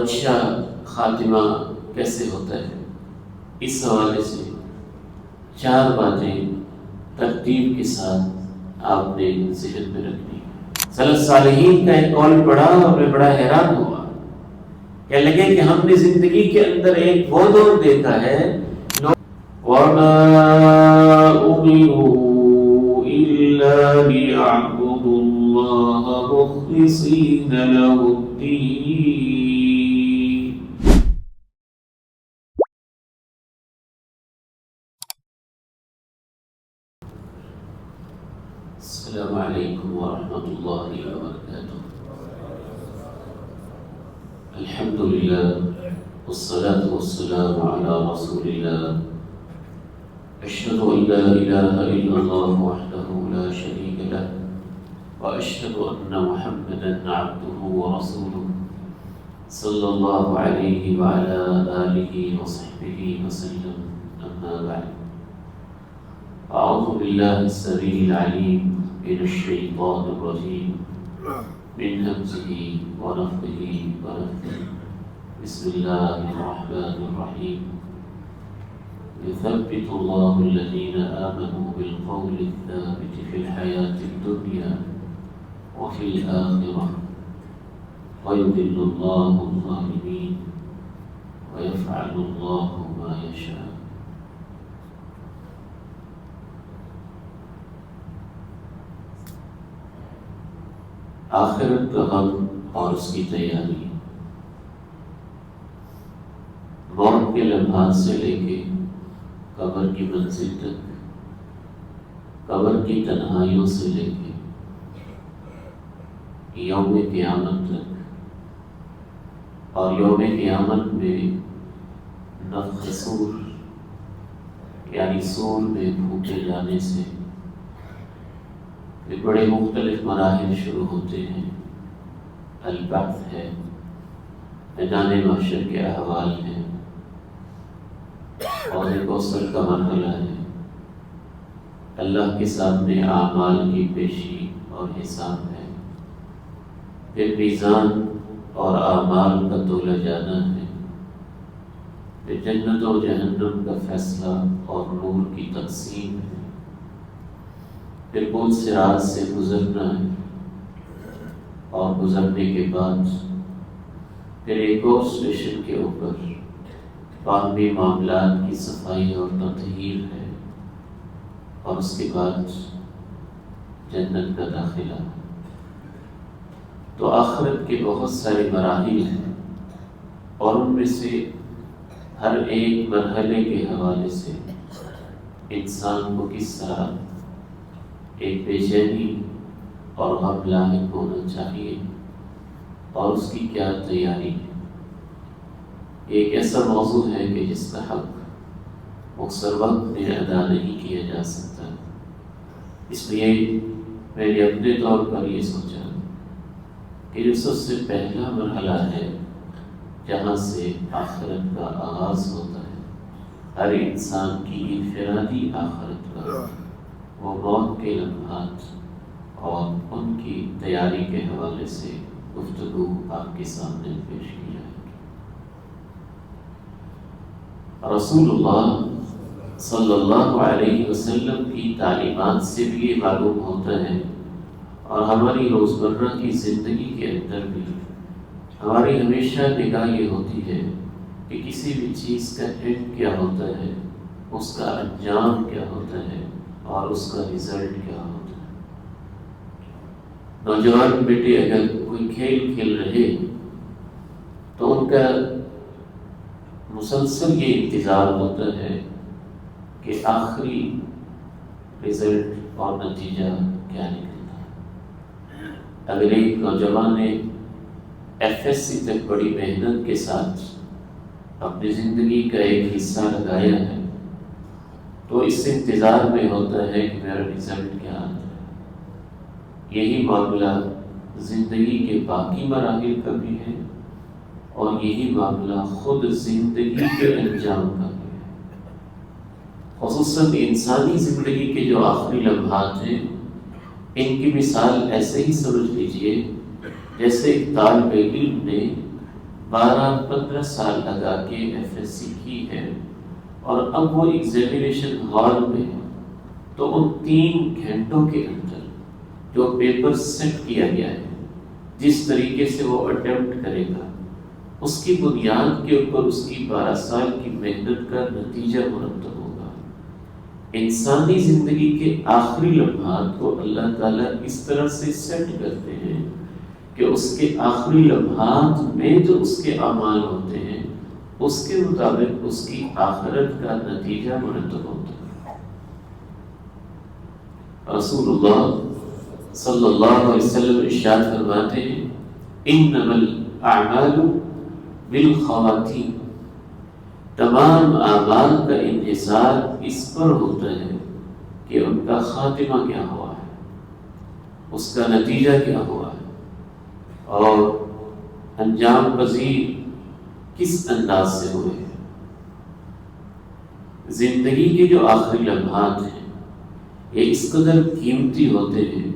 اچھا خاتمہ کیسے ہوتا ہے، اس حوالے سے 4 باتیں ترتیب کے ساتھ آپ نے ذہن میں رکھنی۔ سلف صالحین کا ایک قول پڑھا اور میں بڑا حیران ہوا، کہ لگے کہ ہم نے زندگی کے اندر ایک وہ دور دیکھا ہے، وَمَا أُمِرُوا إِلَّا لِيَعْبُدُوا اللَّهَ مُخْلِصِينَ لَهُ الدِّينَ۔ السلام علیکم ورحمۃ اللہ وبرکاتہ۔ الحمد للہ والصلاة والسلام علی رسول اللہ، اشہد ان لا الہ الا اللہ وحدہ لا شریک لہ، واشہد ان محمدا عبدہ ورسولہ، صلی اللہ علیہ وعلی آلہ وصحبہ وسلم، اما بعد۔ اعوذ باللہ السمیع العلیم من الشیطان الرجیم، من همزه ونفخه ونفثه، بسم اللہ الرحمن الرحیم۔ يثبت الله الذين آمنوا بالقول الثابت في الحياة الدنيا وفي الآخرة، ويذل الله الظالمين ويفعل الله ما يشاء۔ آخرت کا غم اور اس کی تیاری، موت کے لمحات سے لے کے قبر کی منزل تک، قبر کی تنہائیوں سے لے کے یوم قیامت تک، اور یوم قیامت میں نفخ صور یعنی صور میں پھونکے جانے سے بڑے مختلف مراحل شروع ہوتے ہیں۔ البعث ہے، میدان محشر کے احوال ہیں، اور ایک کوثر کا مرحلہ ہے، اللہ کے سامنے اعمال کی پیشی اور حساب ہے، پھر میزان اور اعمال کا تولا جانا ہے، پھر جنت و جہنم کا فیصلہ اور نور کی تقسیم ہے، پھر پل صراط سے گزرنا ہے، اور گزرنے کے بعد پھر ایک اور اسٹیشن کے اوپر باہمی معاملات کی صفائی اور تطہیر ہے، اور اس کے بعد جنت کا داخلہ۔ تو آخرت کے بہت سارے مراحل ہیں، اور ان میں سے ہر ایک مرحلے کے حوالے سے انسان کو کس طرح ایک بے چینی اور غم لاحق ہونا چاہیے، اور اس کی کیا تیاری ہے۔ ایک ایسا موضوع ہے کہ جس کا حق مختصر وقت میں ادا نہیں کیا جا سکتا، اس لیے میں نے اپنے طور پر یہ سوچا کہ جو سب سے پہلا مرحلہ ہے جہاں سے آخرت کا آغاز ہوتا ہے، ہر انسان کی انفرادی آخرت کا، وہ موت کے لمحات اور ان کی تیاری کے حوالے سے گفتگو آپ کے سامنے پیش کی جائے گی۔ رسول اللہ صلی اللہ علیہ وسلم کی تعلیمات سے بھی یہ معلوم ہوتا ہے، اور ہماری روزمرہ کی زندگی کے اندر بھی ہماری ہمیشہ نگاہ یہ ہوتی ہے کہ کسی بھی چیز کا اینڈ کیا ہوتا ہے، اس کا انجام کیا ہوتا ہے، اور اس کا رزلٹ کیا ہوتا ہے۔ نوجوان بیٹے اگر کوئی کھیل کھیل رہے تو ان کا مسلسل یہ انتظار ہوتا ہے کہ آخری رزلٹ اور نتیجہ کیا نکلتا ہے۔ اگر ایک نوجوان نے FSC تک بڑی محنت کے ساتھ اپنی زندگی کا ایک حصہ لگایا ہے، تو اس انتظار میں ہوتا ہے کہ میرا رزلٹ کیا آتا ہے۔ یہی معاملہ زندگی کے باقی مراحل کا بھی ہے، اور یہی معاملہ خود زندگی کے انجام کا بھی ہے۔ خصوصاً انسانی زندگی کے جو آخری لمحات ہیں، ان کی مثال ایسے ہی سمجھ لیجئے جیسے ایک طالب علم نے 12-15 سال لگا کے FSC کی ہے، اور اب وہ ایگزامینیشن ہال میں ہے، تو ان 3 گھنٹوں کے اندر جو پیپر سیٹ کیا گیا ہے، جس طریقے سے وہ اٹیمپٹ کرے گا، اس کی بنیاد کے اوپر اس کی 12 سال کی محنت کا نتیجہ مرتب ہوگا۔ انسانی زندگی کے آخری لمحات کو اللہ تعالیٰ اس طرح سے سیٹ کرتے ہیں کہ اس کے آخری لمحات میں جو اس کے اعمال ہوتے ہیں، اس کے مطابق اس کی آخرت کا نتیجہ مرتب ہوتا ہے۔ رسول اللہ صلی اللہ علیہ وسلم ارشاد فرماتے ہیں، انما الاعمال بالخواتیم، تمام اعمال کا انحصار اس پر ہوتا ہے کہ ان کا خاتمہ کیا ہوا ہے، اس کا نتیجہ کیا ہوا ہے، اور انجام پذیر کس انداز سے ہوئے ہیں۔ زندگی کے جو آخری لمحات ہیں یہ اس قدر قیمتی ہوتے ہیں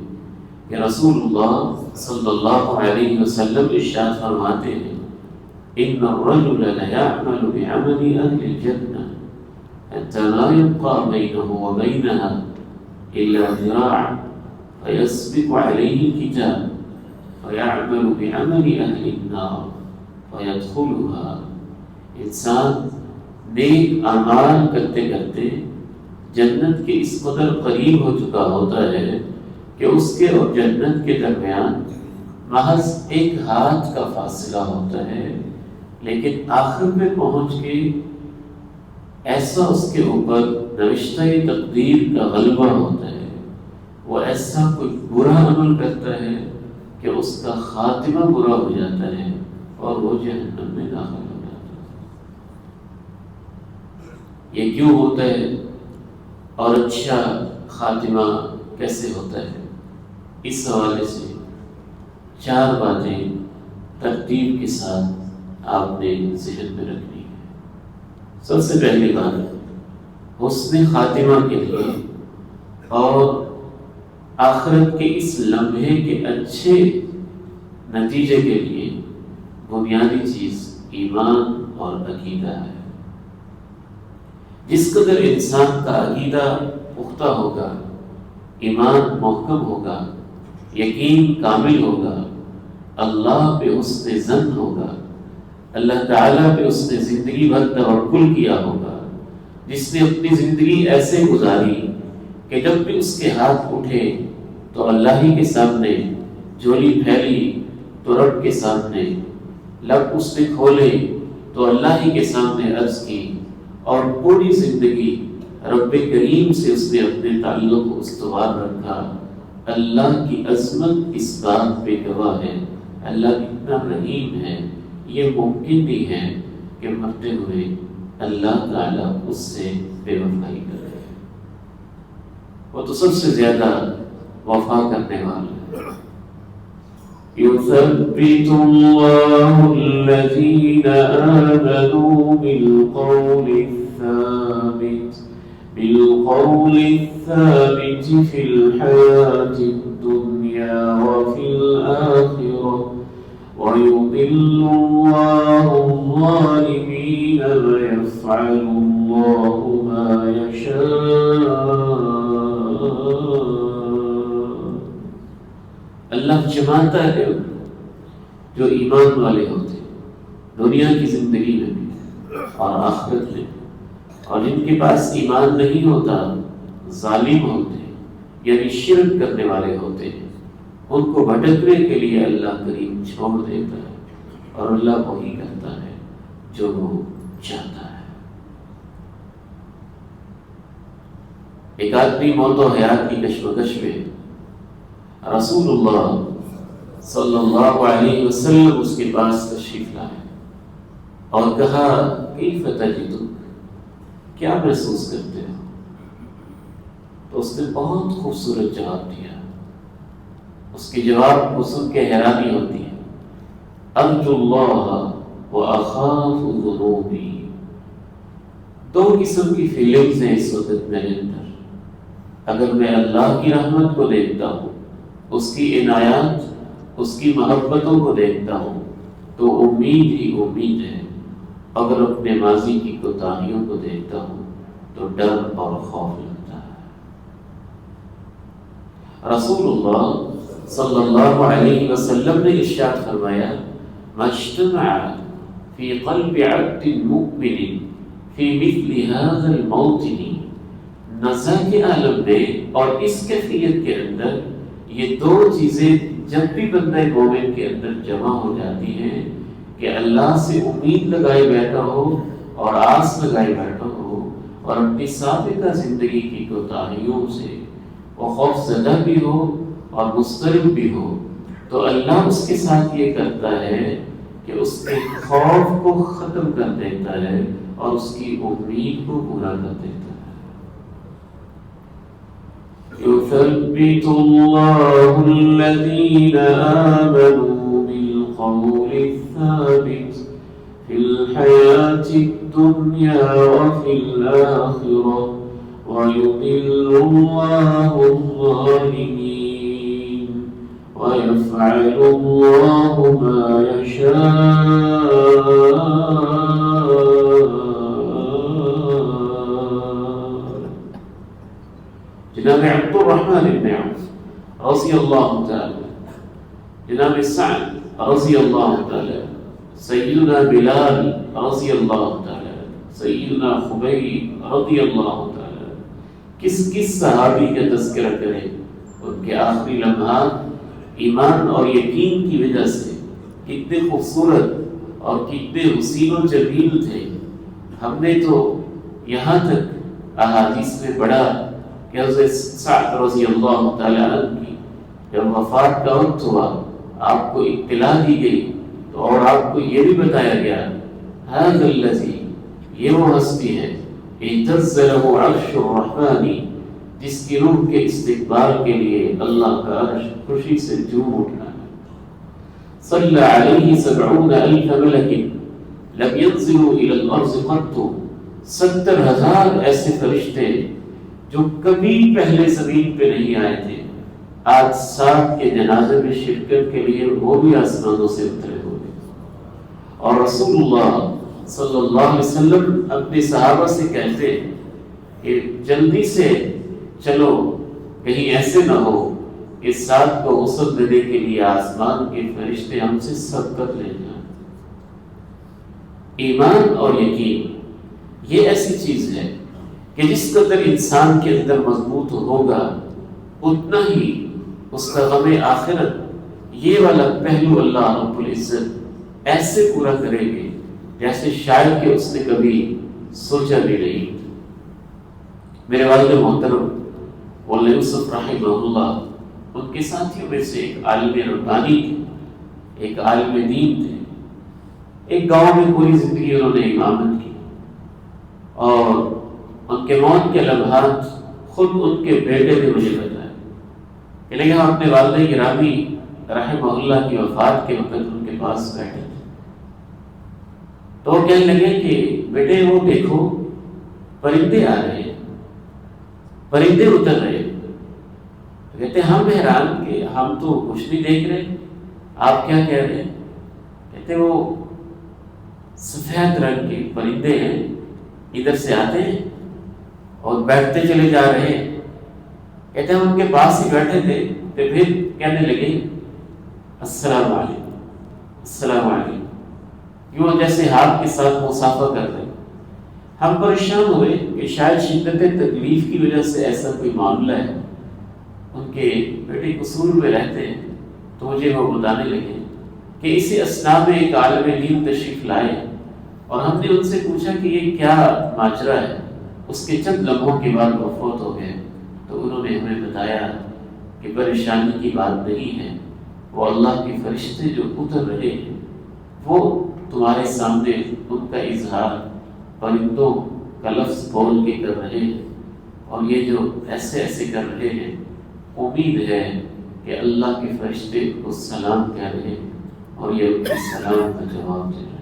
کہ رسول اللہ صلی اللہ علیہ وسلم ارشاد فرماتے ہیں، ان الرجل لیعمل بعمل اہل الجنہ حتی لا یبقى بینہ وبینها الا ذراع فیسبق علیہ الکتاب فیعمل بعمل اہل النار فیدخلها۔ انسان نیک اعمال کرتے کرتے جنت کے اس قدر قریب ہو چکا ہوتا ہے کہ اس کے اور جنت کے درمیان محض ایک ہاتھ کا فاصلہ ہوتا ہے، لیکن آخر میں پہنچ کے ایسا اس کے اوپر نوشتہ تقدیر کا غلبہ ہوتا ہے، وہ ایسا کوئی برا عمل کرتا ہے کہ اس کا خاتمہ برا ہو جاتا ہے اور وہ جہنم میں داخل ہو جاتا ہے۔ یہ کیوں ہوتا ہے اور اچھا خاتمہ کیسے ہوتا ہے؟ اس حوالے سے 4 باتیں ترتیب کے ساتھ آپ نے ذہن میں رکھنی ہے۔ سب سے پہلی بات، حسن خاتمہ کے لیے اور آخرت کے اس لمحے کے اچھے نتیجے کے لیے بنیادی چیز ایمان اور عقیدہ ہے۔ جس قدر انسان کا عقیدہ پختہ ہوگا، ایمان محکم ہوگا، یقین کامل ہوگا، اللہ پہ حسن ظن ہوگا، اللہ تعالیٰ پہ اس نے زندگی بھر توکل کیا ہوگا، جس نے اپنی زندگی ایسے گزاری کہ جب بھی اس کے ہاتھ اٹھے تو اللہ ہی کے سامنے، جھولی پھیلی تو رب کے سامنے، لب اس نے کھولے تو اللہ ہی کے سامنے عرض کی، اور پوری زندگی رب کریم سے اس نے اپنے تعلق کو استوار رکھا۔ اللہ کی عظمت اس بات پہ گواہ ہے، اللہ اتنا رحیم ہے، یہ ممکن نہیں ہے کہ مرتے ہوئے اللہ تعالیٰ اس سے بے وفائی کرے۔ وہ تو سب سے زیادہ وفا کرنے والا ہے۔ يثبت الله الذين آمنوا بالقول الثابت في الحياة الدنيا وفي الآخرة ويضل الله الظالمين ويفعل الله ما يشاء۔ اللہ جماتا ہے جو ایمان والے ہوتے ہیں، دنیا کی زندگی میں بھی اور آخرت میں، اور جن کے پاس ایمان نہیں ہوتا، ظالم ہوتے ہیں، یعنی شرک کرنے والے ہوتے ہیں، ان کو بھٹکنے کے لیے اللہ کریم چھوڑ دیتا ہے، اور اللہ وہی کرتا ہے جو وہ چاہتا ہے۔ ایک آدمی موت و حیات کی کشمکش میں رسول اللہ صلی اللہ علیہ وسلم اس کے پاس تشریف لائے اور کہا، کیف تجدک، کیا محسوس کرتے ہو؟ تو اس نے بہت خوبصورت جواب دیا۔ اس کے جواب کو سن کے حیرانی ہوتی ہے۔ ارجو اللہ واخاف ذنوبی، 2 قسم کی فیلنگز ہیں اس وقت میرے اندر۔ اگر میں اللہ کی رحمت کو دیکھتا ہوں، اس کی عنایات، اس کی محبتوں کو دیکھتا ہوں، تو امید ہی امید ہے. اگر اپنے ماضی کی کوتاہیوں کو دیکھتا ہوں تو ڈر اور خوف لگتا ہے. رسول اللہ صلی اللہ علیہ وسلم نے ارشاد فرمایا ما اجتمع فی قلب عبد مؤمن فی مثل هذا الموطن. نزا کے عالم میں اور اس کیفیت کے اندر یہ دو چیزیں جب بھی بندہ مومن کے اندر جمع ہو جاتی ہیں کہ اللہ سے امید لگائے بیٹھا ہو اور آس لگائے بیٹھا ہو اور اپنی سابقہ زندگی کی کوتاہیوں سے وہ خوف زدہ بھی ہو اور مضطرب بھی ہو، تو اللہ اس کے ساتھ یہ کرتا ہے کہ اس کے خوف کو ختم کر دیتا ہے اور اس کی امید کو پورا کر دیتا ہے. يثبت الله الذين آمنوا بالقول الثابت في الحياة الدنيا وفي الآخرة ويضل الله الظالمين ويفعل الله ما يشاء. جناب عبد الرحمن بن عوف رضی اللہ تعالی، جناب سعد رضی اللہ تعالی، سیدنا بلال رضی اللہ تعالی، سیدنا خبیب رضی اللہ تعالی، کس صحابی کا تذکرہ کریں. ان کے آخری لمحات ایمان اور یقین کی وجہ سے کتنے خوبصورت اور کتنے حسین و جمیل تھے. ہم نے تو یہاں تک احادیث میں پڑھا کہ حضرت سعد رضی اللہ تعالیٰ عنہ کی جب وفات کا وقت ہوا آپ کو اطلاع دی گئی تو اور آپ کو یہ بھی بتایا گیا هذا الذی، یہ وہ ہستی ہے اهتز له عرش الرحمن، جس کی روح کے استقبال کے لیے اللہ کا عرش خوشی سے جھوم اٹھا ہے. صلی علیہ 70,000 ملک لم ينزلوا الى الارض قط، 70,000 ایسے فرشتے جو کبھی پہلے زمین پہ نہیں آئے تھے آج سعد کے جنازے میں شرکت کے لیے وہ بھی آسمانوں سے اترے ہوئے. اور رسول اللہ صلی اللہ علیہ وسلم اپنے صحابہ سے کہتے کہ جلدی سے چلو کہیں ایسے نہ ہو کہ سعد کو غسل دینے کے لیے آسمان کے فرشتے ہم سے سبقت لے جائیں. ایمان اور یقین یہ ایسی چیز ہے کہ جس قدر انسان کے اندر مضبوط ہوگا اتنا ہی اس کا غم آخرت یہ والا پہلو اللہ رب العزت ایسے پورا کرے گے جیسے شاید کہ اس نے کبھی سوچا بھی نہیں. میرے والد محترم مولانا یوسف رحمہ اللہ ان کے ساتھیوں میں سے ایک عالم ربانی تھے، ایک عالم دین تھے. ایک گاؤں میں پوری زندگی انہوں نے امامت کی اور ان کے موت کے لمحات خود ان کے بیٹے نے مجھے بتایا کہ لیکن ہم اپنے والد گرامی رحمہ اللہ کی وفات کے وقت ان کے پاس بیٹھے تھے تو وہ کہنے لگے کہ بیٹے وہ دیکھو پرندے آ رہے ہیں، پرندے اتر رہے ہیں. کہتے ہم حیران کہ ہم تو کچھ نہیں دیکھ رہے، آپ کیا کہہ رہے ہیں؟ کہتے وہ سفید رنگ کے پرندے ہیں، ادھر سے آتے ہیں اور بیٹھتے چلے جا رہے ہیں. کہتے ہیں ہم ان کے پاس ہی بیٹھے تھے تو پھر کہنے لگے السلام علیکم السلام علیکم، یوں جیسے ہاتھ کے ساتھ مصافحہ کر رہے. ہم پریشان ہوئے کہ شاید شدت تکلیف کی وجہ سے ایسا کوئی معاملہ ہے. ان کے بیٹے قصور میں رہتے ہیں تو مجھے وہ بتانے لگے کہ اسی اثناء میں ایک عالم دین تشریف لائے اور ہم نے ان سے پوچھا کہ یہ کیا ماجرا ہے. اس کے چند لمحوں کے بعد وہ فوت ہو گئے. تو انہوں نے ہمیں بتایا کہ پریشانی کی بات نہیں ہے، وہ اللہ کے فرشتے جو اتر رہے ہیں وہ تمہارے سامنے ان کا اظہار پرندوں کا لفظ بول کے کر رہے ہیں اور یہ جو ایسے ایسے کر رہے ہیں امید ہے کہ اللہ کے فرشتے کو سلام کہہ رہے ہیں اور یہ ان کے سلام کا جواب دے رہے ہیں.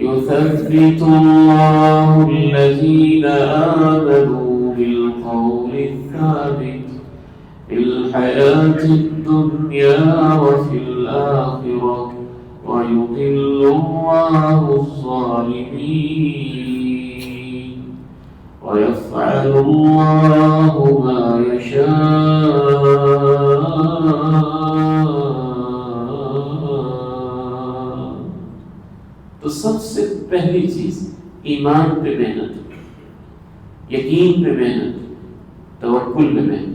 يثبت الله الذين آمنوا بالقول الثابت في الحياة الدنيا وفي الآخرة ويضل الله الظالمين ويفعل الله ما يشاء. تو سب سے پہلی چیز ایمان پہ محنت، یقین پہ محنت، توکل پہ محنت.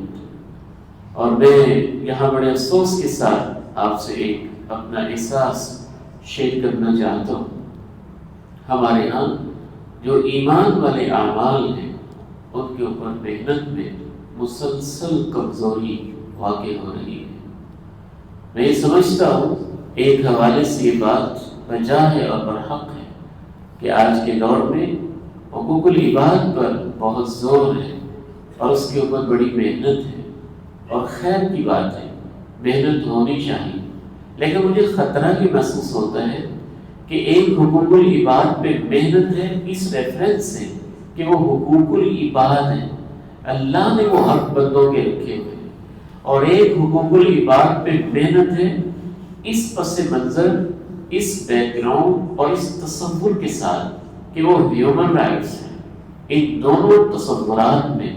اور میں یہاں بڑے افسوس کے ساتھ آپ سے ایک اپنا احساس شیئر کرنا چاہتا ہوں. ہمارے ہاں جو ایمان والے اعمال ہیں ان کے اوپر محنت میں مسلسل کمزوری واقع ہو رہی ہے. میں یہ سمجھتا ہوں ایک حوالے سے یہ بات بجا ہے اور برحق ہے کہ آج کے دور میں حقوق العباد پر بہت زور ہے اور اس کے اوپر بڑی محنت ہے، اور خیر کی بات ہے، محنت ہونی چاہیے. لیکن مجھے خطرہ یہ محسوس ہوتا ہے کہ ایک حقوق العباد پہ محنت ہے اس ریفرنس سے کہ وہ حقوق العباد ہیں، اللہ نے وہ حق بندوں کے رکھے ہوئے ہیں، اور ایک حقوق العباد پہ محنت ہے اس پس منظر، اس بیک گراؤنڈ اور اس تصور کے ساتھ کہ وہ ہیومن رائٹس ہیں. ان دونوں تصورات میں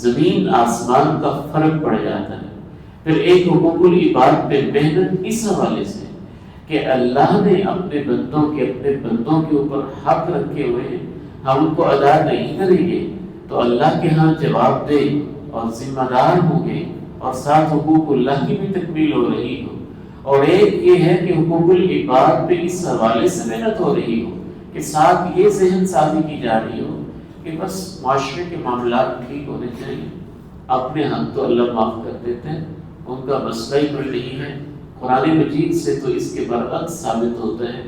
زمین آسمان کا فرق پڑ جاتا ہے. پھر ایک حقوق العباد پہ محنت اس حوالے سے کہ اللہ نے اپنے بندوں کے اوپر حق رکھے ہوئے ہیں، ہم ان کو ادا نہیں کریں گے تو اللہ کے ہاں جواب دہ اور ذمہ دار ہوں گے، اور ساتھ حقوق اللہ کی بھی تکمیل ہو رہی ہو. اور ایک یہ ہے کہ حقوق العباد پہ اس حوالے سے محنت ہو رہی ہو کہ ساتھ یہ ذہن سازی کی جا رہی ہو کہ بس معاشرے کے معاملات ٹھیک ہونے چاہیے، اپنے حق تو اللہ معاف کر دیتے ہیں، ان کا مسئلہ ہی کوئی نہیں ہے. قرآن مجید سے تو اس کے برعکس ثابت ہوتا ہے،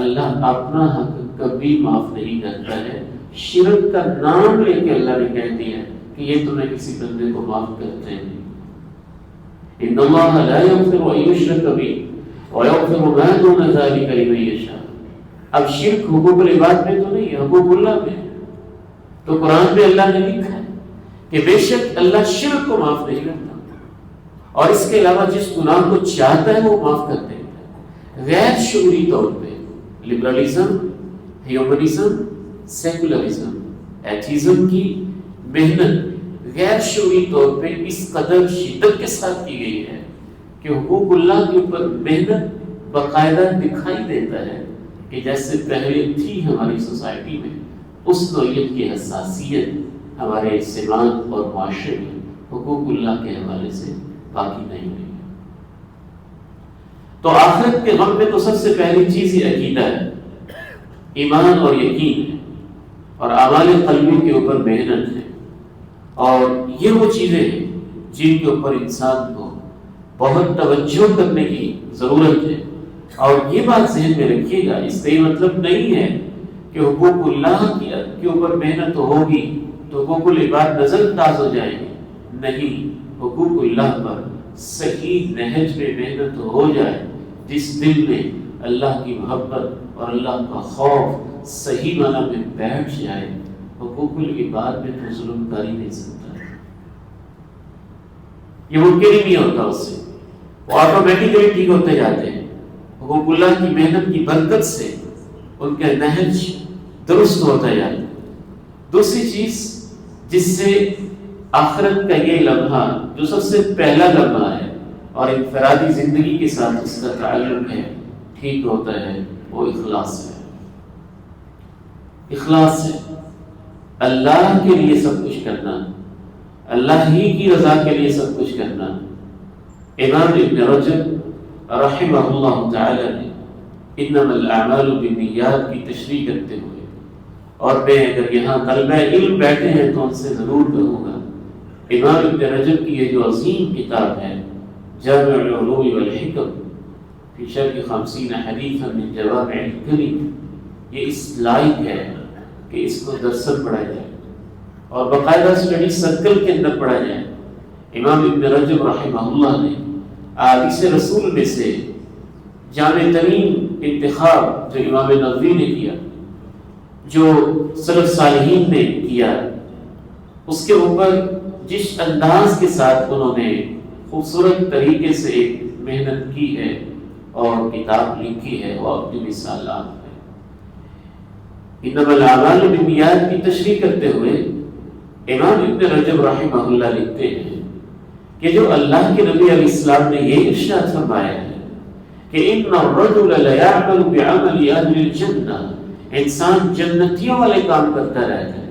اللہ اپنا حق کبھی معاف نہیں کرتا ہے. شرک کا نام لے کے اللہ نے کہہ دیا کہ یہ تمہیں کسی بندے کو معاف کرتے ہیں. ان اللہ لا یغفر ان یشرک به ویغفر ما دون ذلک لمن یشاء. اب شرک حقوق العباد میں تو نہیں، حقوق اللہ میں. تو قرآن میں اللہ نے لکھا ہے کہ بے شک اللہ شرک کو معاف نہیں کرتا، اور اس کے علاوہ جس گناہ کو چاہتا ہے وہ معاف کر دیتا ہے. غیر شعوری طور پہ لبرلزم، ہیومنزم، سیکولرزم، ایتھیزم کی محنت غیر شعوری طور پہ اس قدر شدت کے ساتھ کی گئی ہے کہ حقوق اللہ کے اوپر محنت باقاعدہ دکھائی دیتا ہے کہ جیسے پہلے تھی ہماری سوسائٹی میں اس نوعیت کی حساسیت ہمارے سماج اور معاشرے میں حقوق اللہ کے حوالے سے باقی نہیں ہوئی. تو آخرت کے غم میں تو سب سے پہلی چیز یہ عقیدہ ہے، ایمان اور یقین ہے، اور اعمال قلبی کے اوپر محنت ہے. اور یہ وہ چیزیں ہیں جن کے اوپر انسان کو بہت توجہ کرنے کی ضرورت ہے. اور یہ بات ذہن میں رکھیے گا، اس کا یہ مطلب نہیں ہے کہ حقوق اللہ کے اوپر محنت ہوگی تو حقوق العباد نظر انداز ہو جائیں گے. نہیں، حقوق اللہ پر صحیح نہج میں محنت ہو جائے، جس دل میں اللہ کی محبت اور اللہ کا خوف صحیح معنی میں بیٹھ جائے، حقوق العباد میں تو ظلم کر ہی نہیں سکتا. یہ ممکن ہی نہیں ہوتا، اس سے وہ آٹومیٹکلی ٹھیک ہوتے جاتے ہیں. حقوق اللہ کی محنت کی برکت سے ان کا نہج درست ہوتا جاتا ہے. دوسری چیز جس سے آخرت کا یہ لمحہ جو سب سے پہلا لمحہ ہے اور انفرادی زندگی کے ساتھ اس کا تعلق ہے ٹھیک ہوتا ہے، وہ اخلاص ہے. اخلاص ہے اللہ کے لیے سب کچھ کرنا، اللہ ہی کی رضا کے لیے سب کچھ کرنا. امام ابن رجب رحمہ اللہ تعالی نے انما الاعمال بالنیات کی تشریح کرتے ہوئے، اور میں اگر یہاں طلبہ علم بیٹھے ہیں تو ان سے ضرور کہوں گا، امام ابن رجب کی یہ جو عظیم کتاب ہے جامع العلوم والحکم فی شرح 50 حدیثا من جوامع الکلم، یہ اس لائق ہے کہ اس کو درسن پڑھا جائے اور باقاعدہ اسٹڈی سرکل کے اندر پڑھا جائے. امام ابن رجب رحمہ اللہ نے احادیث رسول میں سے جامع ترین انتخاب جو امام نووی نے کیا، جو سلف صالحین نے کیا، اس کے اوپر جس انداز کے ساتھ انہوں نے خوبصورت طریقے سے ایک محنت کی ہے اور کتاب لکھی ہے، وہ اپنی مثالات ہے۔ انما الاعمال بالنیات کی تشریح کرتے ہوئے امام ابن رجب رحمہ اللہ لکھتے ہیں کہ جو اللہ کے نبی علیہ السلام نے یہ ارشاد فرمایا ہے کہ ان الرجل لیعمل بعمل اہل الجنہ، انسان جنتیوں والے کام کرتا رہتا ہے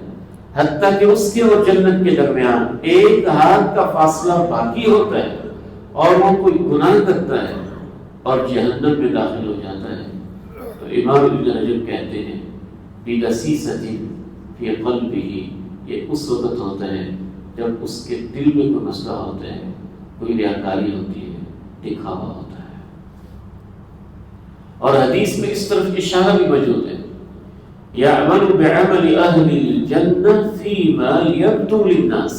حتیٰ کہ اس کے اور جنت کے درمیان ایک ہاتھ کا فاصلہ باقی ہوتا ہے اور وہ کوئی گناہ کرتا ہے اور جہنم میں داخل ہو جاتا ہے، تو امام ابن رجب کہتے ہیں بدسیسۃ فی قلبہ، یہ اس وقت ہوتا ہے جب اس کے دل میں کوئی مسئلہ ہوتا ہے، کوئی ریاکاری ہوتی ہے، دکھاوا ہوتا ہے۔ اور حدیث میں اس طرف اشارہ بھی موجود ہے، یعمل بعمل اہل الجنہ فیما یبدو للناس،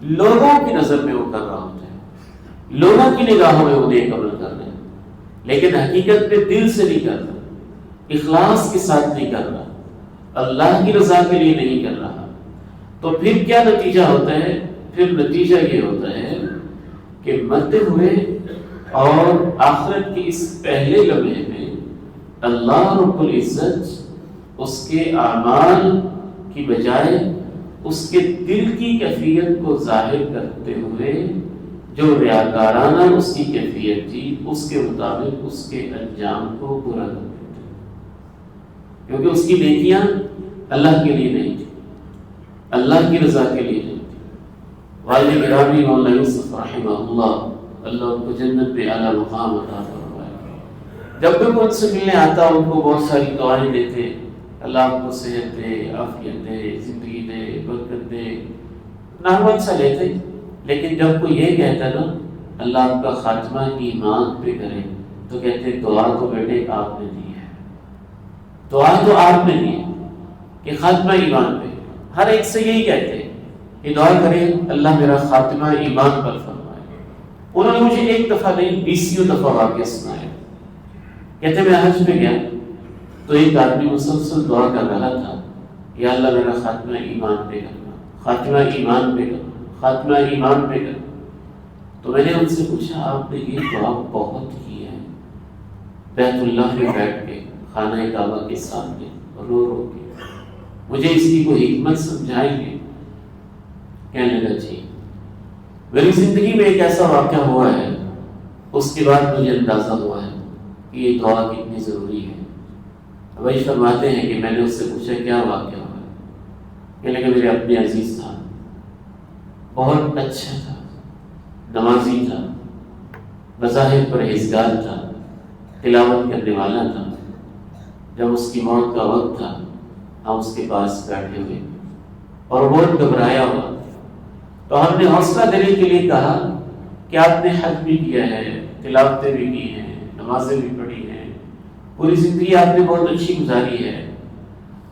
لوگوں کی نظر میں وہ کر رہا ہوتا ہے، لوگوں کی نگاہوں میں وہ نیک عمل کر رہے ہیں، لیکن حقیقت میں دل سے نہیں کر رہا، اخلاص کے ساتھ نہیں کر رہا، اللہ کی رضا کے لیے نہیں کر رہا، تو پھر کیا نتیجہ ہوتا ہے؟ پھر نتیجہ یہ ہوتا ہے کہ مرتے ہوئے اور آخرت کے اس پہلے لمحے میں اللہ رب العزت اس کے اعمال کی بجائے اس کے دل کی کیفیت کو ظاہر کرتے ہوئے جو ریاکارانہ اس کی کیفیت تھی اس کے مطابق اس کے انجام کو پورا کر دیتے، کیونکہ اس کی نیکیاں اللہ کے لیے نہیں تھی، اللہ کی رضا کے لیے نہیں تھی۔ والد گرامی مولانا یوسف رحمہ اللہ ان کو جنت میں اعلیٰ مقام عطا فرمائے، جب بھی وہ ان سے ملنے آتا ان کو بہت ساری دعائیں دیتے، اللہ آپ کو صحت دے، عافیت دے، زندگی دے، برکت دے، نارمل سا لیتے، لیکن جب کوئی یہ کہتا نا اللہ آپ کا خاتمہ ایمان پہ کرے تو کہتے دعا تو بیٹے آپ نے دی ہے، دعا تو آپ نے دی ہے کہ خاتمہ ایمان پہ، ہر ایک سے یہی کہتے کہ دعا کرے اللہ میرا خاتمہ ایمان پر فرمائے۔ انہوں نے مجھے ایک دفعہ نہیں 20 دفعہ واقعہ سنایا، کہتے میں حج پہ گیا تو ایک آدمی مسلسل دعا کر رہا تھا یا اللہ میرا خاتمہ ایمان پہ کرنا، خاتمہ ایمان پہ کرنا، خاتمہ ایمان پہ کرنا۔ تو میں نے ان سے پوچھا آپ نے یہ دعا بہت کی ہے بیت اللہ میں بیٹھ کے خانہ کعبہ کے سامنے رو رو کے، مجھے اس کی کوئی حکمت سمجھائیں گے؟ کہنے لگا جی میری زندگی میں ایک ایسا واقعہ ہوا ہے، اس کے بعد مجھے اندازہ ہوا ہے کہ یہ دعا کتنی ضروری ہے۔ وہی فرماتے ہیں کہ میں نے اس سے پوچھا کیا واقعہ ہوا ہے؟ کہنے لگا میرے اپنے عزیز تھا، بہت اچھا تھا، نمازی تھا، بظاہر پرہیزگار تھا، تلاوت کرنے والا تھا، جب اس کی موت کا وقت تھا ہم اس کے پاس بیٹھے ہوئے اور بہت گھبرایا ہوا، تو ہم نے حوصلہ دینے کے لیے کہا کہ آپ نے حج بھی کیا ہے، تلاوتیں بھی کی ہیں، نمازیں بھی پڑھی ہیں، پوری زندگی آپ نے بہت اچھی گزاری ہے،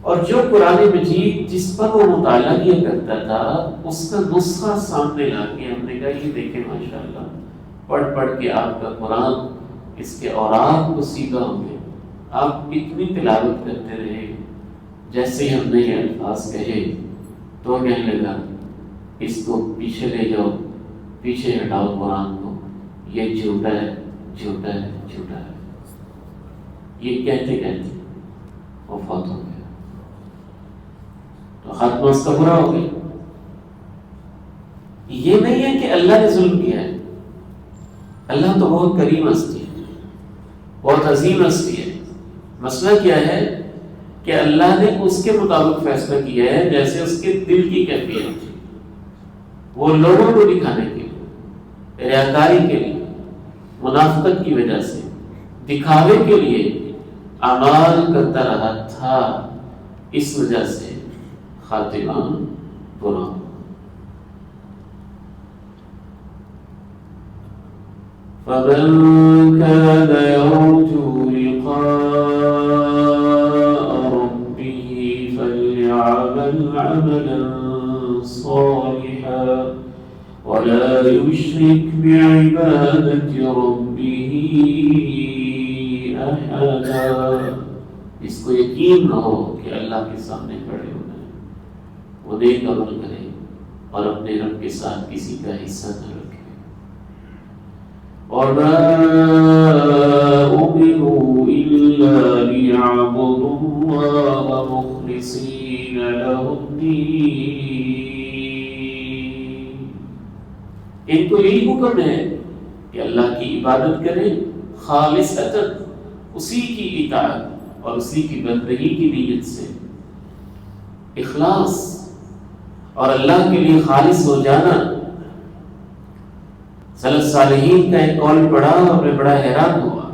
اور جو قرآن مجید جس پر وہ مطالعہ کیا کرتا تھا اس کا نسخہ سامنے لا کے ہم نے کہا یہ دیکھیں ماشاءاللہ پڑھ پڑھ کے آپ کا قرآن اس کے اوراق کو سیدھا ہو گئے، آپ اتنی تلاوت کرتے رہے، جیسے ہی ہم نے یہ الفاظ کہے تو کہنے لگا اس کو پیچھے لے جاؤ، پیچھے ہٹاؤ قرآن کو، یہ جھوٹا ہے، جھوٹا ہے، جھوٹا ہے۔ یہ کہتے کہتے وہ فوت ہو گیا، تو خاتمہ اس کا برا ہو گیا۔ یہ نہیں ہے کہ اللہ نے ظلم کیا ہے، اللہ تو بہت کریم ہستی ہے، بہت عظیم ہستی ہے۔ مسئلہ کیا ہے کہ اللہ نے اس کے مطابق فیصلہ کیا ہے جیسے اس کے دل کی کیفیت تھی، وہ لوگوں کو دکھانے کے لیے، ریاکاری کے لیے، منافقت کی وجہ سے، دکھاوے کے لیے اعمال کرتا رہا تھا، اس وجہ سے خاتمہ برا۔ فَمَنْ كَانَ يَرْجُو لِقَاءَ رَبِّهِ فَلْيَعْمَلْ عَمَلًا صَالِحًا وَلَا يُشْرِكْ بِعِبَادَةِ رَبِّهِ أَحَدًا۔ اس کو یقین نہ ہو کہ اللہ کے سامنے کھڑے ہونا ہے، وہ نیک عمل کرے اور اپنے رب کے ساتھ کسی کا حصہ نہ رکھے۔ وَمَا أُمِرُوا إِلَّا لِيَعْبُدُوا اللَّهَ مُخْلِصِينَ لَهُ الدِّينَ۔ ان کو یہی حکم ہے کہ اللہ کی عبادت کریں خالصتاً، اسی کی اطاعت اور اسی کی بندگی کی نیت سے، اخلاص اور اللہ کے لیے خالص ہو جانا۔ سلف صالحین کا ایک قول پڑھا اور میں بڑا حیران ہوا،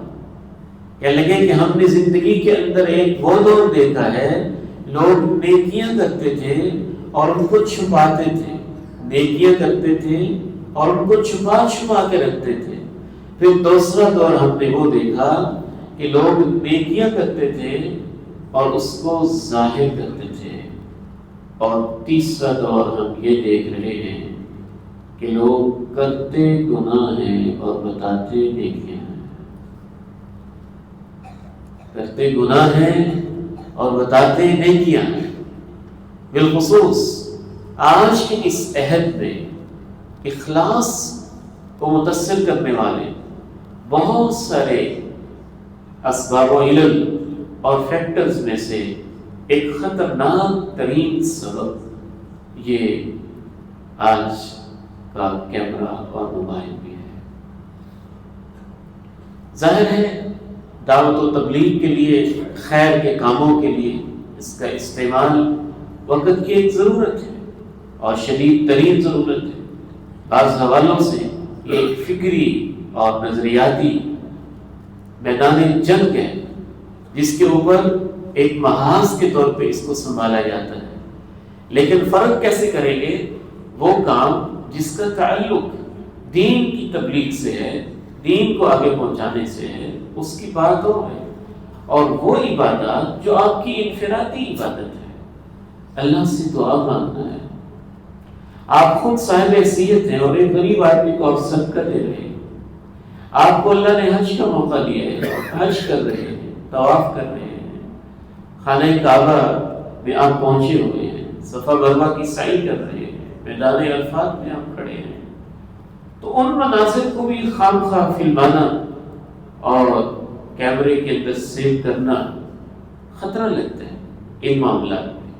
کہنے لگے کہ ہم نے زندگی کے اندر ایک وہ دور دیکھا ہے لوگ نیکیاں کرتے تھے اور ان کو چھپاتے تھے، نیکیاں کرتے تھے اور ان کو چھپا چھپا کے رکھتے تھے۔ پھر دوسرا دور ہم نے وہ دیکھا کہ لوگ نیکیاں کرتے تھے اور اس کو ظاہر کرتے تھے، اور تیسرا دور ہم یہ دیکھ رہے ہیں کہ لوگ کرتے گناہ ہیں اور بتاتے نیکیاں ہیں، کرتے گناہ ہیں اور بتاتے نیکیاں ہیں۔ بالخصوص آج کے اس عہد میں اخلاص کو متاثر کرنے والے بہت سارے اسباب و علل اور فیکٹرز میں سے ایک خطرناک ترین سبب یہ آج کا کیمرہ اور موبائل بھی ہے۔ ظاہر ہے دعوت و تبلیغ کے لیے، خیر کے کاموں کے لیے اس کا استعمال وقت کی ایک ضرورت ہے اور شدید ترین ضرورت ہے۔ بعض حوالوں سے یہ ایک فکری اور نظریاتی میدان جنگ ہے جس کے اوپر ایک محاذ کے طور پہ اس کو سنبھالا جاتا ہے، لیکن فرق کیسے کریں گے؟ وہ کام جس کا تعلق دین کی تبلیغ سے ہے، دین کو آگے پہنچانے سے ہے، اس کی بات اور ہے، اور وہ عبادت جو آپ کی انفرادی عبادت ہے، اللہ سے دعا مانگنا ہے۔ آپ خود صاحب حیثیت ہیں اور ایک غریب آدمی کو آپ صدقہ دے رہے ہیں، آپ کو اللہ نے حج کا موقع دیا ہے، حج کر رہے ہیں، طواف کر رہے ہیں، خانہ کعبہ میں آپ پہنچے ہوئے ہیں، صفا مروہ کی سعی کر رہے ہیں، میدان عرفات میں آپ کھڑے ہیں، تو ان مناظر کو بھی خام خواہ فلمانا اور کیمرے کے اندر سیو کرنا خطرہ لگتا ہے ان معاملات میں۔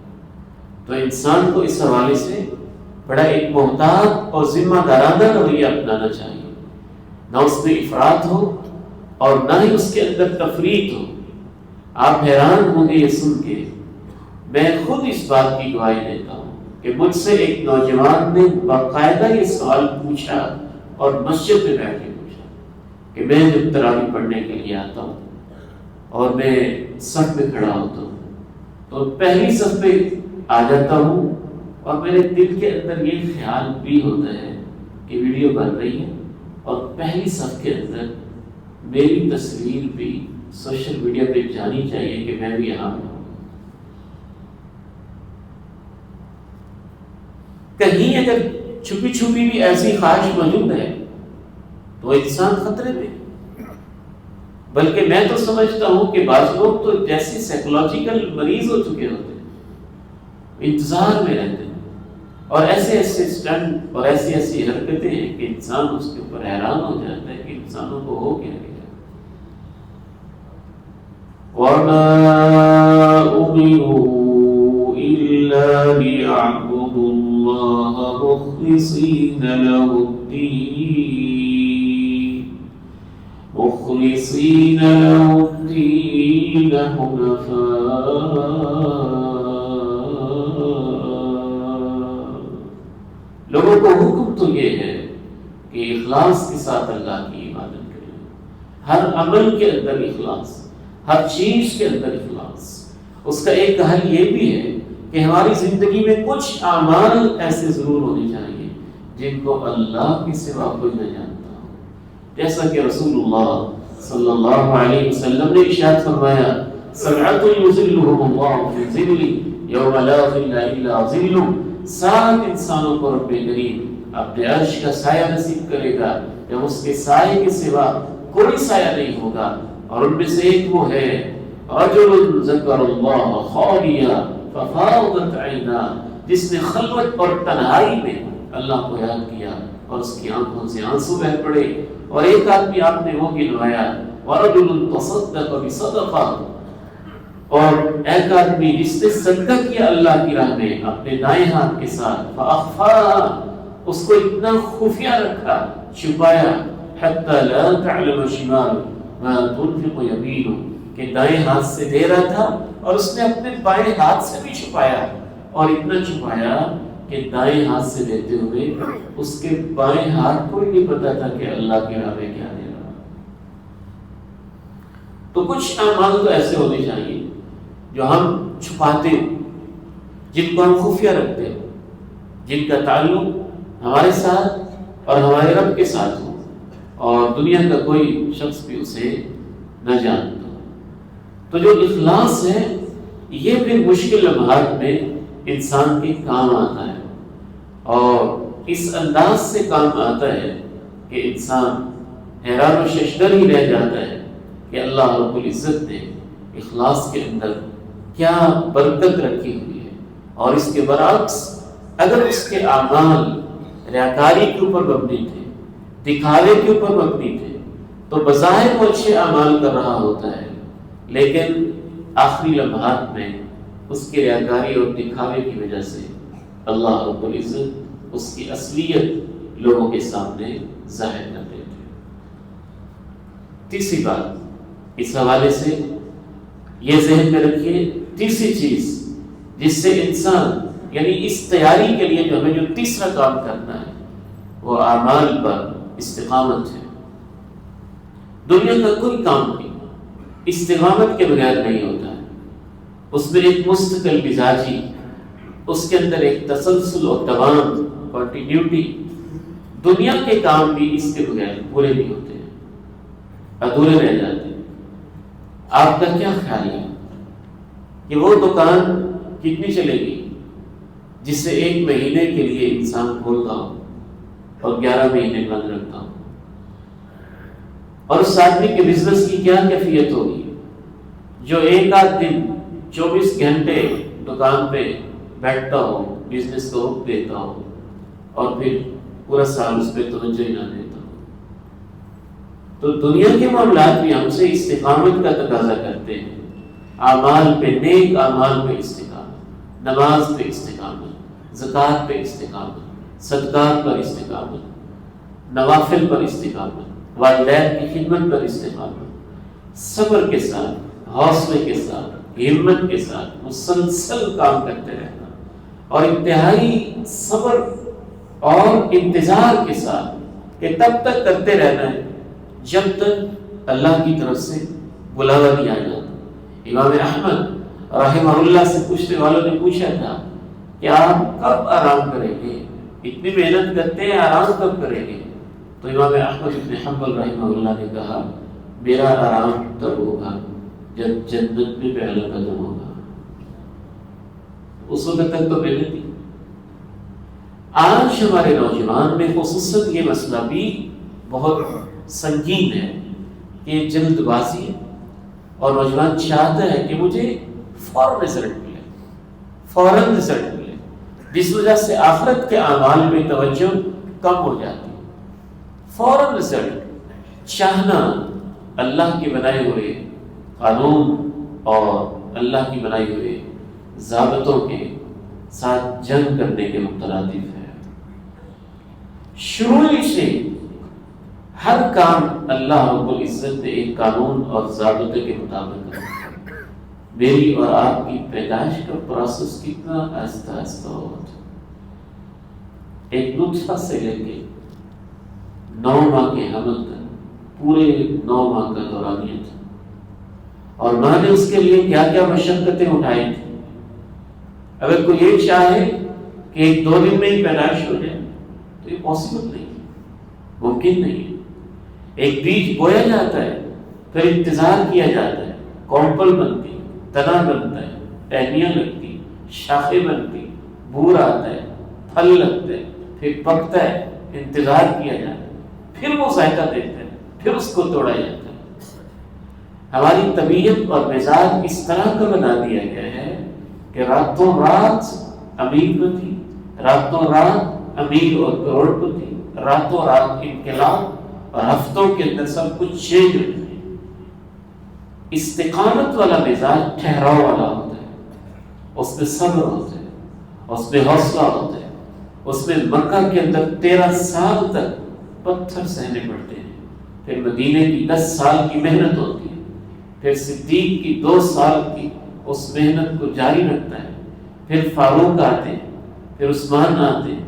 تو انسان کو اس حوالے سے بڑا ایک محتاط اور ذمہ دارانہ رویہ اپنانا چاہیے، نہ اس میں افراط ہو اور نہ ہی اس کے اندر تفریط ہو۔ آپ حیران ہوں گے یہ سن کے، میں خود اس بات کی گواہی دیتا ہوں کہ مجھ سے ایک نوجوان نے باقاعدہ یہ سوال پوچھا اور مسجد میں بیٹھ کے پوچھا کہ میں جب تراویح پڑھنے کے لیے آتا ہوں اور میں صف میں کھڑا ہوتا ہوں تو پہلی صف پہ آ جاتا ہوں اور میرے دل کے اندر یہ خیال بھی ہوتا ہے کہ ویڈیو بن رہی ہے اور پہلی صف کے اندر میری تصویر بھی سوشل میڈیا پہ جانی چاہیے کہ میں بھی یہاں ہوں۔ کہیں اگر چھپی چھپی بھی ایسی خواہش موجود ہے تو انسان خطرے میں، بلکہ میں تو سمجھتا ہوں کہ بعض لوگ تو جیسے سائیکولوجیکل مریض ہو چکے ہوتے ہیں، انتظار میں رہتے ہیں اور ایسے ایسے اسٹنٹ اور ایسی ایسی حرکتیں ہیں کہ انسان اس کے اوپر حیران ہو جاتا ہے کہ انسانوں کو ہو کیا گیا۔ وَمَا أُمِرُوا إِلَّا لِيَعْبُدُوا اللَّهَ مُخْلِصِينَ لَهُ الدِّينَ حُنَفَاءَ۔ لوگوں کو حکم تو یہ ہے کہ اخلاص کے ساتھ اللہ کی عبادت کریں، ہر عمل کے اندر اخلاص، ہر چیز کے اندر اخلاص۔ اس کا ایک حل یہ بھی ہے کہ ہماری زندگی میں کچھ اعمال ایسے ضرور ہونے چاہیے جن کو اللہ کے سوا کوئی نہ جانتا ہو، جیسا کہ رسول اللہ صلی اللہ علیہ وسلم نے ارشاد فرمایا، سبعۃ یظلھم اللہ فی ظلہ یوم لا ظل الا ظلہ۔ 7 انسانوں کو رب کریم اپنے عرش کا سایہ نصیب کرے گا جب اس کے سائے کے سوا کوئی سایہ نہیں ہوگا، اور ان میں سے ایک وہ ہے رجل ذکر اللہ خالیا ففاضت عیناہ، جس نے خلوت اور تنہائی میں اللہ کو یاد کیا اور اس کی آنکھوں سے آنسو بہ پڑے. اور ایک آدمی آپ نے وہ گنوایا وَرَجُلٌ تَصَدَّقَ بِصَدَقَةٍ، اور ایک آدمی جس نے صدقہ کیا اللہ کی راہ میں اپنے دائیں ہاتھ کے ساتھ فَأَخْفَاهَا، اس کو اتنا خفیہ رکھا، چھپایا، حَتَّى لَا تَعْلَمَ شِمَالُ مَا تُنْفِقُ يَمِينُ، کہ دائیں ہاتھ سے دے رہا تھا اور اس نے اپنے بائیں ہاتھ سے بھی چھپایا، اور اتنا چھپایا کہ دائیں ہاتھ سے دیتے ہوئے اس کے بائیں ہاتھ کو ہی نہیں پتا تھا کہ اللہ کے راہ میں کیا دے رہا. تو کچھ اعمال تو ایسے ہونے چاہیے جو ہم چھپاتے ہیں، جن کو ہم خفیہ رکھتے ہیں، جن کا تعلق ہمارے ساتھ اور ہمارے رب کے ساتھ ہو اور دنیا کا کوئی شخص بھی اسے نہ جانتا. تو جو اخلاص ہے یہ پھر مشکل لمحات میں انسان کے کام آتا ہے، اور اس انداز سے کام آتا ہے کہ انسان حیران و ششدر ہی رہ جاتا ہے کہ اللہ رب العزت نے اخلاص کے اندر کیا برکت رکھی ہوئی ہے. اور اس کے برعکس اگر اس کے اعمال ریاکاری کے اوپر مبنی تھے، دکھاوے کے اوپر مبنی تھے، تو بظاہر وہ اچھے اعمال کر رہا ہوتا ہے، لیکن آخری لمحات میں اس کی ریاکاری اور دکھاوے کی وجہ سے اللہ رب العزت اس کی اصلیت لوگوں کے سامنے ظاہر کر دیتے ہیں. تیسری بات اس حوالے سے یہ ذہن میں رکھیے، تیسری چیز جس سے انسان یعنی اس تیاری کے لیے جو ہمیں جو تیسرا کام کرنا ہے وہ اعمال پر استقامت ہے. دنیا کا کوئی کام نہیں استقامت کے بغیر نہیں ہوتا ہے. اس میں ایک مستقل مزاجی، اس کے اندر ایک تسلسل اور دوام، کنٹینیوٹی. دنیا کے کام بھی اس کے بغیر پورے نہیں ہوتے ہیں، ادھورے رہ جاتے ہیں. آپ کا کیا خیال ہے کہ وہ دکان کتنی چلے گی جسے 1 مہینے کے لیے انسان کھولتا ہو اور 11 مہینے بند رکھتا ہو؟ اور اس آدمی کے بزنس کی کیا کیفیت ہوگی جو ایک آدھ دن 24 گھنٹے دکان پہ بیٹھتا ہو، بزنس کو رخ دیتا ہو، اور پھر پورا سال اس پہ توجہ ہی نہ دیتا ہو. تو دنیا کے معاملات بھی ہم سے استقامت کا تقاضا کرتے ہیں. اعمال پہ، نیک اعمال پہ استقامت، نماز پہ استقامت، زکوٰۃ پہ استقامت، صدقات پر استقامت، نوافل پر استقامت، والدین کی خدمت پر استقامت، صبر کے ساتھ، حوصلے کے ساتھ، ہمت کے ساتھ مسلسل کام کرتے رہنا، اور انتہائی صبر اور انتظار کے ساتھ کہ تب تک کرتے رہنا ہے جب تک اللہ کی طرف سے بلاوا نہیں آ جاتا. امام احمد رحمہ اللہ سے پوچھنے والوں نے پوچھا تھا کہ آپ کب آرام کریں گے؟ اتنی محنت کرتے ہیں، آرام کب کریں گے؟ تو امام احمد بن حنبل رحمہ اللہ نے کہا میرا آرام تب ہوگا جب جنت میں پہلا قدم ہوگا. اس وقت تک تو محنت تھی. آج ہمارے نوجوان میں خصوصاً یہ مسئلہ بھی بہت سنگین ہے کہ جلد بازی ہے، اور نوجوان چاہتا ہے کہ مجھے فوراً رزلٹ ملے، فوراً رزلٹ ملے، جس وجہ سے آخرت کے اعمال میں توجہ کم ہو جاتی ہے. فوراً رزلٹ چاہنا اللہ کے بنائے ہوئے قانون اور اللہ کی بنائی ہوئے ضابطوں کے ساتھ جنگ کرنے کے مترادف ہے. شروع سے ہر کام اللہ رب العزت نے ایک قانون اور ضابطے کے مطابق کرنا. میری اور آپ کی پیدائش کا پروسیس کتنا آہستہ آہستہ ہوا تھا. ایک نطفہ سے لے کے 9 ماہ کے حمل تک پورے 9 ماہ کا دورانیہ تھا، اور ماں نے اس کے لیے کیا کیا مشقتیں اٹھائی تھی. اگر کوئی یہ چاہے کہ 1-2 دن میں ہی پیدائش ہو جائے تو یہ پاسبل نہیں ہے، ممکن نہیں ہے. ایک بیج بویا جاتا ہے، پھر انتظار کیا جاتا ہے، کونپل بنتی، تنا بنتا ہے، ٹہنیاں لگتی، شاخیں بنتی، بور آتا ہے، پھل لگتا ہے، پھر پکتا ہے، انتظار کیا جاتا ہے، پھر وہ ذائقہ دیتا ہے، پھر اس کو توڑا جاتا ہے. ہماری طبیعت اور مزاج اس طرح کا بنا دیا گیا ہے کہ راتوں رات امیر نہ تھی، راتوں رات امیر اور کروڑ پتی، راتوں رات انقلاب اور ہفتوں کے اندر سب کچھ چینج ہو جائے۔ استقامت والا مزاج ٹھہراؤ والا ہوتا ہے، اس میں صبر ہوتا ہے، اس میں حوصلہ ہوتا ہے، اس میں مکہ کے اندر 13 سال تک پتھر سہنے پڑتے ہیں، پھر مدینے کی 10 سال کی محنت ہوتی ہے، پھر صدیق کی 2 سال کی اس محنت کو جاری رکھتا ہے، پھر فاروق آتے ہیں، پھر عثمان آتے ہیں،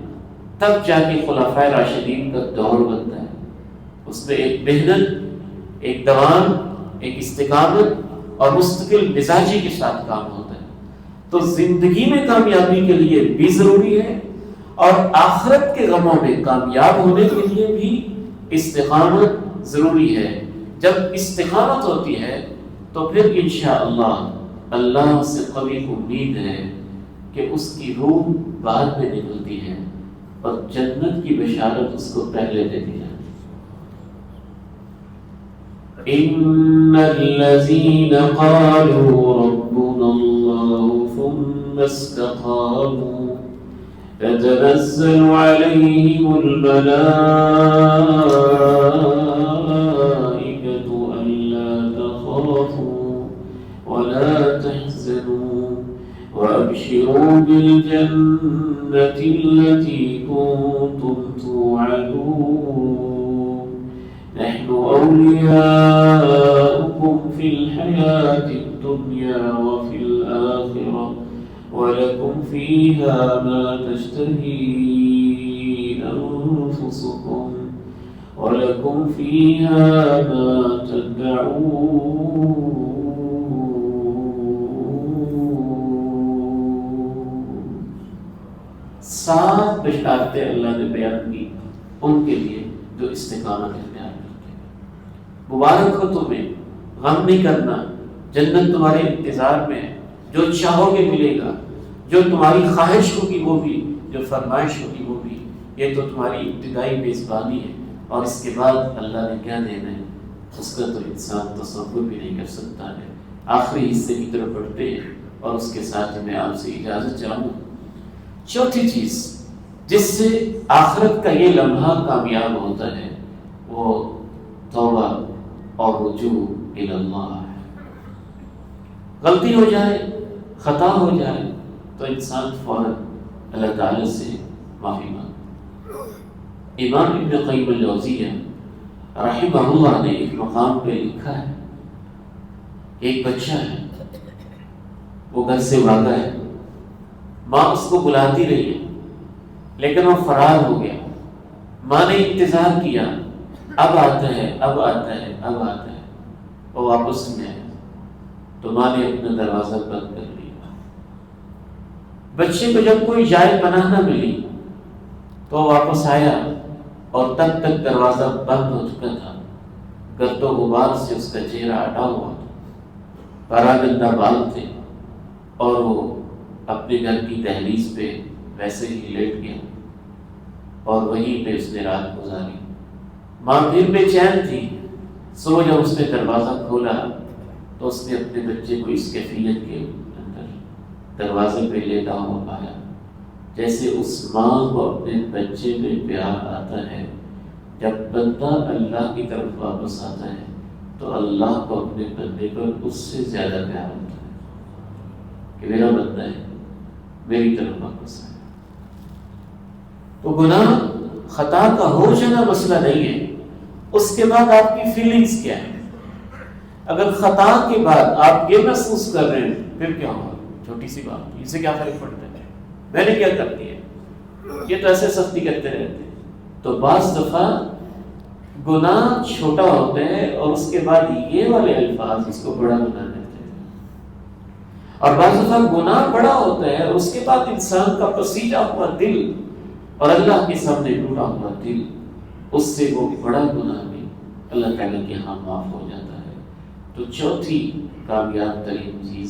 تب جا کے خلفائے راشدین کا دور بنتا ہے۔ اس میں ایک محنت، ایک دوام، ایک استقامت اور مستقل مزاجی کے ساتھ کام ہوتا ہے۔ تو زندگی میں کامیابی کے لیے بھی ضروری ہے اور آخرت کے غموں میں کامیاب ہونے کے لیے بھی استقامت ضروری ہے۔ جب استقامت ہوتی ہے تو پھر انشاءاللہ اللہ سے قوی امید ہے کہ اس کی روح بعد میں نکلتی ہے اور جنت کی بشارت اس کو پہلے دے دی جاتی ہے۔ ان الذين قالوا ربنا الله ثم استقاموا تتنزل عليهم الملائكة ألا تخافوا ولا تحزنوا وأبشروا بالجنة التي كنتم توعدون نحن أولياؤكم في الحياة الدنيا وفي الآخرة ولكم فيها ما تشتهي أنفسكم ولكم فيها ما تدعون۔ سات بشارتیں اللہ نے بیان کی ان کے لیے جو استقامت اختیار کرتے ہیں۔ مبارک ہو تمہیں، غم نہیں کرنا، جنت تمہارے انتظار میں ہے، جو چاہو گے ملے گا، جو تمہاری خواہش ہوگی وہ بھی، جو فرمائش ہوگی وہ بھی۔ یہ تو تمہاری ابتدائی میزبانی ہے، اور اس کے بعد اللہ نے کیا دینا ہے اس کا تو انسان تصور بھی نہیں کر سکتا ہے۔ آخری حصے کی طرف بڑھتے ہیں اور اس کے ساتھ میں آپ سے اجازت چاہوں۔ چوتھی چیز جس سے آخرت کا یہ لمحہ کامیاب ہوتا ہے وہ توبہ اور رجوع الی اللہ ہے۔ غلطی ہو جائے، خطا ہو جائے تو انسان فوراً اللہ تعالی سے معافی مانگے۔ امام ابن قیم الجوزیہ رحمہ اللہ نے ایک مقام پہ لکھا ہے، ایک بچہ ہے، وہ گھر سے بھاگا ہے، ماں اس کو بلاتی رہی ہے لیکن وہ فرار ہو گیا۔ ماں نے انتظار کیا، اب آتا ہے، اب آتا ہے، اب آتا ہے، وہ واپس نہیں آیا تو ماں نے اپنا دروازہ بند کر لیا۔ بچے کو جب کوئی جائے پناہ نہ ملی تو وہ واپس آیا اور تب تک دروازہ بند ہو چکا تھا، گرد و غبار سے اس کا چہرہ ہٹا ہوا تھا، پراگندہ بال تھے، اور وہ اپنے گھر کی دہلیز پہ ویسے ہی لیٹ گیا اور وہیں پہ اس نے رات گزاری۔ ماں پھر بے چین تھی، صبح جب اس نے دروازہ کھولا تو اس نے اپنے بچے کو اس کیفیت کے اندر دروازے پہ لیٹا ہوا پایا، جیسے اس ماں کو اپنے بچے میں پیار آتا ہے۔ جب بندہ اللہ کی طرف واپس آتا ہے تو اللہ کو اپنے بندے پر اس سے زیادہ پیار ہوتا ہے کہ میرا بندہ ہے، میری طرف واپس آئے۔ تو گناہ خطا کا ہو جانا مسئلہ نہیں ہے، اس کے بعد آپ کی فیلنگز کیا ہے۔ اگر خطا کے بعد آپ یہ محسوس کر رہے ہیں پھر کیا ہوگا؟ چھوٹی سی بات، اس سے کیا فرق پڑتا ہے، میں نے کیا کر دیا، یہ تو ایسے سختی کرتے رہتے ہیں۔ تو بعض دفعہ گناہ چھوٹا ہوتا ہے اور اس کے بعد یہ والے الفاظ اس کو بڑا بنا دیتے ہیں، اور بعض دفعہ گناہ بڑا ہوتا ہے اور اس کے بعد انسان کا پسیجا ہوا دل اور اللہ کے سامنے ٹوٹا ہوا دل، اس سے وہ بڑا گناہ بھی اللہ تعالیٰ کے ہاں معاف ہو جاتا ہے۔ تو چوتھی کامیاب ترین چیز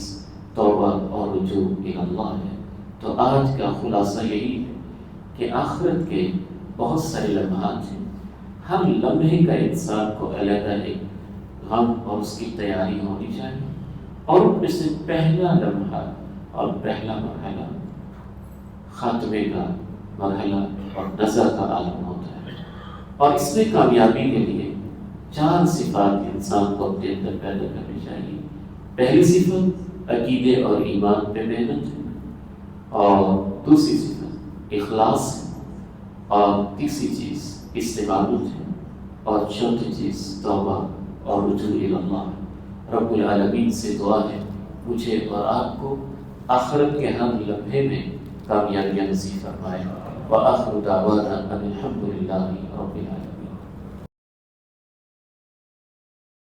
توبہ اور رجوع الی اللہ ہے۔ تو آج کا خلاصہ یہی ہے کہ آخرت کے بہت سارے لمحات ہیں، ہر لمحے کا انسان کو علیحدہ ایک غم اور اس کی تیاری ہونی چاہیے، اور ان میں سے پہلا لمحہ اور پہلا مرحلہ خاتمے کا مرحلہ اور نظر کا عالم ہوتا ہے۔ اور اس میں کامیابی کے لیے 4 صفات انسان کو اپنے اندر پیدا کرنی چاہیے۔ پہلی صفت عقیدے اور ایمان پہ محنت ہے، اور دوسری صفت اخلاص ہے، اور تیسری چیز استقامت ہے، اور چوتھی چیز توبہ اور رجوع الی اللہ۔ رب العالمین سے دعا ہے مجھے اور آپ کو آخرت کے ہر لمحے میں کامیابیاں نصیب فرمائے۔ وآخر دعوانا ان الحمد للہ رب العالمین۔